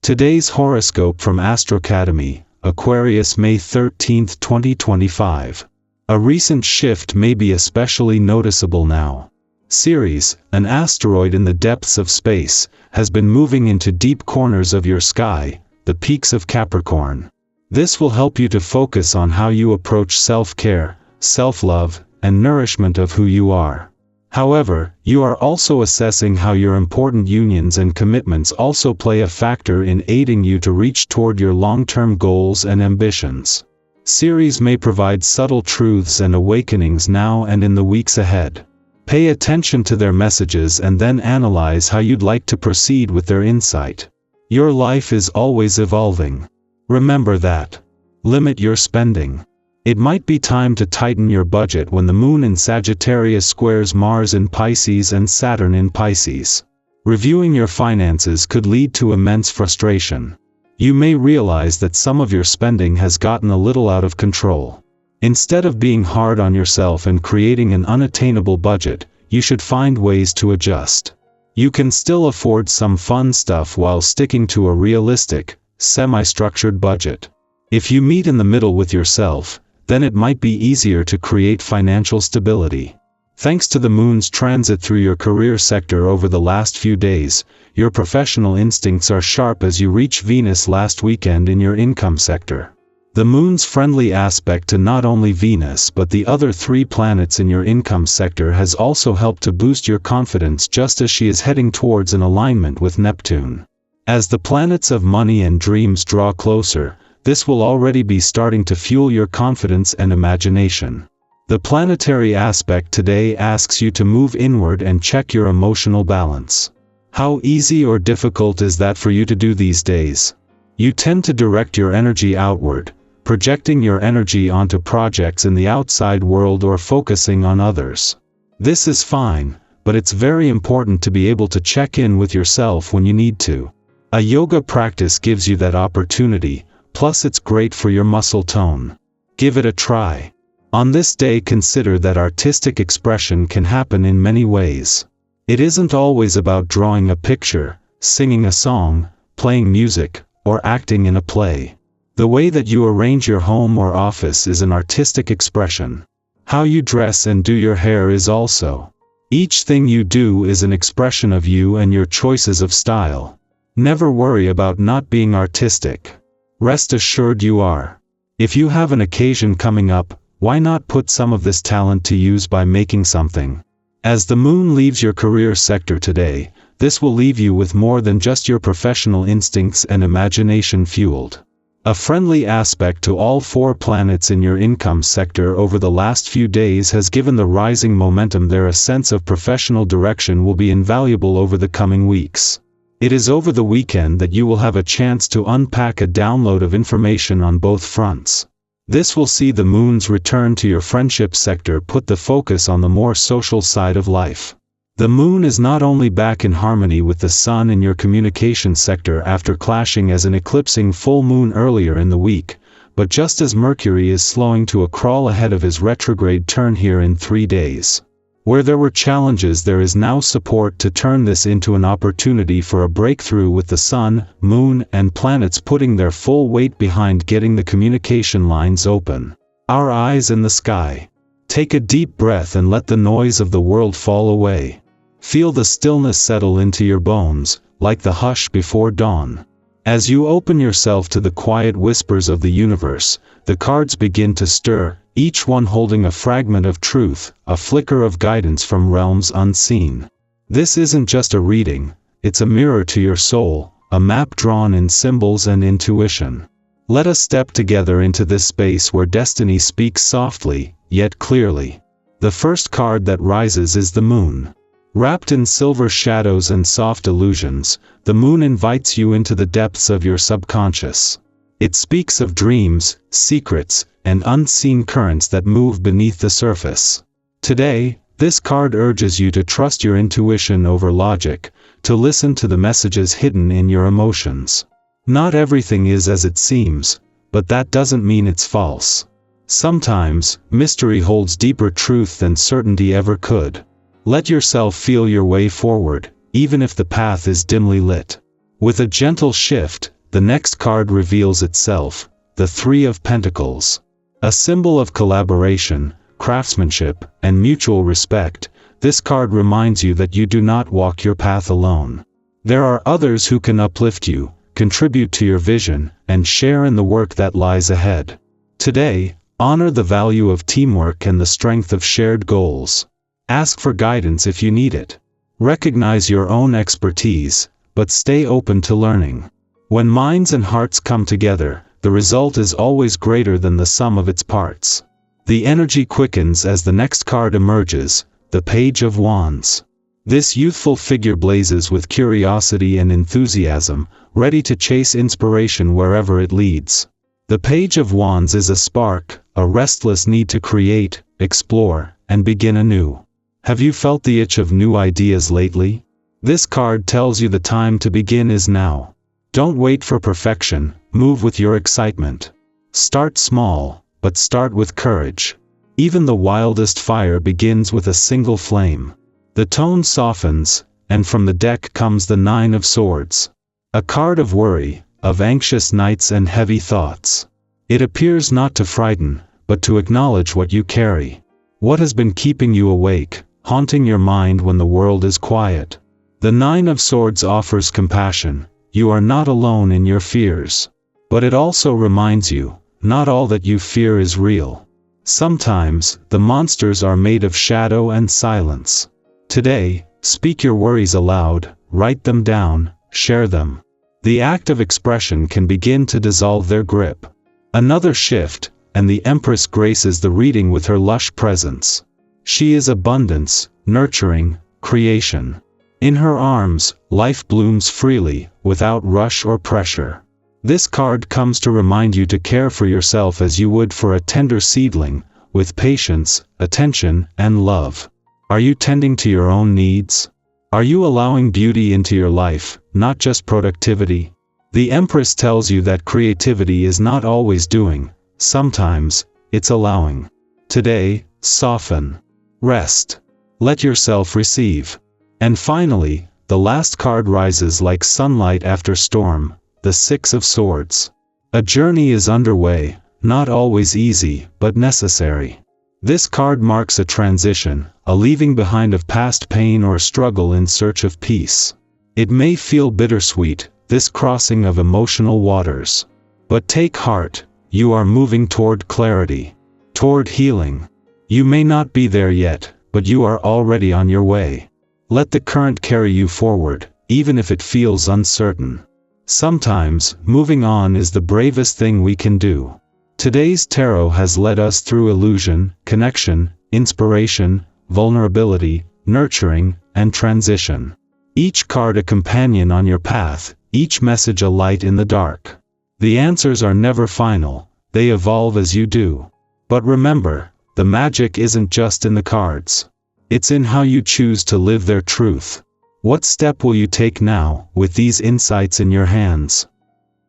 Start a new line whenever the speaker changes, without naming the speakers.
Today's horoscope from Astrocademy, Aquarius, May 13, 2025. A recent shift may be especially noticeable now. Ceres, an asteroid in the depths of space, has been moving into deep corners of your sky, the peaks of Capricorn. This will help you to focus on how you approach self-care, self-love, and nourishment of who you are. However, you are also assessing how your important unions and commitments also play a factor in aiding you to reach toward your long-term goals and ambitions. Ceres may provide subtle truths and awakenings now and in the weeks ahead. Pay attention to their messages and then analyze how you'd like to proceed with their insight. Your life is always evolving. Remember that. Limit your spending. It might be time to tighten your budget when the Moon in Sagittarius squares Mars in Pisces and Saturn in Pisces. Reviewing your finances could lead to immense frustration. You may realize that some of your spending has gotten a little out of control. Instead of being hard on yourself and creating an unattainable budget, you should find ways to adjust. You can still afford some fun stuff while sticking to a realistic, semi-structured budget. If you meet in the middle with yourself, then it might be easier to create financial stability. Thanks to the Moon's transit through your career sector over the last few days, your professional instincts are sharp as you reach Venus last weekend in your income sector. The Moon's friendly aspect to not only Venus but the other 3 planets in your income sector has also helped to boost your confidence just as she is heading towards an alignment with Neptune. As the planets of money and dreams draw closer, this will already be starting to fuel your confidence and imagination. The planetary aspect today asks you to move inward and check your emotional balance. How easy or difficult is that for you to do these days? You tend to direct your energy outward, projecting your energy onto projects in the outside world or focusing on others. This is fine, but it's very important to be able to check in with yourself when you need to. A yoga practice gives you that opportunity. Plus it's great for your muscle tone. Give it a try. On this day, consider that artistic expression can happen in many ways. It isn't always about drawing a picture, singing a song, playing music, or acting in a play. The way that you arrange your home or office is an artistic expression. How you dress and do your hair is also. Each thing you do is an expression of you and your choices of style. Never worry about not being artistic. Rest assured you are. If you have an occasion coming up, why not put some of this talent to use by making something? As the Moon leaves your career sector today, this will leave you with more than just your professional instincts and imagination fueled. A friendly aspect to all 4 planets in your income sector over the last few days has given the rising momentum there. A sense of professional direction will be invaluable over the coming weeks. It is over the weekend that you will have a chance to unpack a download of information on both fronts. This will see the Moon's return to your friendship sector put the focus on the more social side of life. The Moon is not only back in harmony with the Sun in your communication sector after clashing as an eclipsing full moon earlier in the week, but just as Mercury is slowing to a crawl ahead of his retrograde turn here in 3 days. Where there were challenges, there is now support to turn this into an opportunity for a breakthrough, with the Sun, Moon, and planets putting their full weight behind getting the communication lines open. Our eyes in the sky. Take a deep breath and let the noise of the world fall away. Feel the stillness settle into your bones, like the hush before dawn. As you open yourself to the quiet whispers of the universe, the cards begin to stir, each one holding a fragment of truth, a flicker of guidance from realms unseen. This isn't just a reading, it's a mirror to your soul, a map drawn in symbols and intuition. Let us step together into this space where destiny speaks softly, yet clearly. The first card that rises is the Moon. Wrapped in silver shadows and soft illusions, the Moon invites you into the depths of your subconscious. It speaks of dreams, secrets, and unseen currents that move beneath the surface. Today, this card urges you to trust your intuition over logic, to listen to the messages hidden in your emotions. Not everything is as it seems, but that doesn't mean it's false. Sometimes, mystery holds deeper truth than certainty ever could. Let yourself feel your way forward, even if the path is dimly lit. With a gentle shift, the next card reveals itself, the Three of Pentacles. A symbol of collaboration, craftsmanship, and mutual respect, this card reminds you that you do not walk your path alone. There are others who can uplift you, contribute to your vision, and share in the work that lies ahead. Today, honor the value of teamwork and the strength of shared goals. Ask for guidance if you need it. Recognize your own expertise, but stay open to learning. When minds and hearts come together, the result is always greater than the sum of its parts. The energy quickens as the next card emerges, the Page of Wands. This youthful figure blazes with curiosity and enthusiasm, ready to chase inspiration wherever it leads. The Page of Wands is a spark, a restless need to create, explore, and begin anew. Have you felt the itch of new ideas lately? This card tells you the time to begin is now. Don't wait for perfection, move with your excitement. Start small, but start with courage. Even the wildest fire begins with a single flame. The tone softens, and from the deck comes the Nine of Swords. A card of worry, of anxious nights and heavy thoughts. It appears not to frighten, but to acknowledge what you carry. What has been keeping you awake, haunting your mind when the world is quiet? The Nine of Swords offers compassion. You are not alone in your fears. But it also reminds you, not all that you fear is real. Sometimes, the monsters are made of shadow and silence. Today, speak your worries aloud, write them down, share them. The act of expression can begin to dissolve their grip. Another shift, and the Empress graces the reading with her lush presence. She is abundance, nurturing, creation. In her arms, life blooms freely, without rush or pressure. This card comes to remind you to care for yourself as you would for a tender seedling, with patience, attention, and love. Are you tending to your own needs? Are you allowing beauty into your life, not just productivity? The Empress tells you that creativity is not always doing, sometimes, it's allowing. Today, soften. Rest. Let yourself receive. And finally, the last card rises like sunlight after storm, the Six of Swords. A journey is underway, not always easy, but necessary. This card marks a transition, a leaving behind of past pain or struggle in search of peace. It may feel bittersweet, this crossing of emotional waters. But take heart, you are moving toward clarity, toward healing. You may not be there yet, but you are already on your way. Let the current carry you forward, even if it feels uncertain. Sometimes, moving on is the bravest thing we can do. Today's tarot has led us through illusion, connection, inspiration, vulnerability, nurturing, and transition. Each card a companion on your path, each message a light in the dark. The answers are never final, they evolve as you do. But remember, the magic isn't just in the cards. It's in how you choose to live their truth. What step will you take now, with these insights in your hands?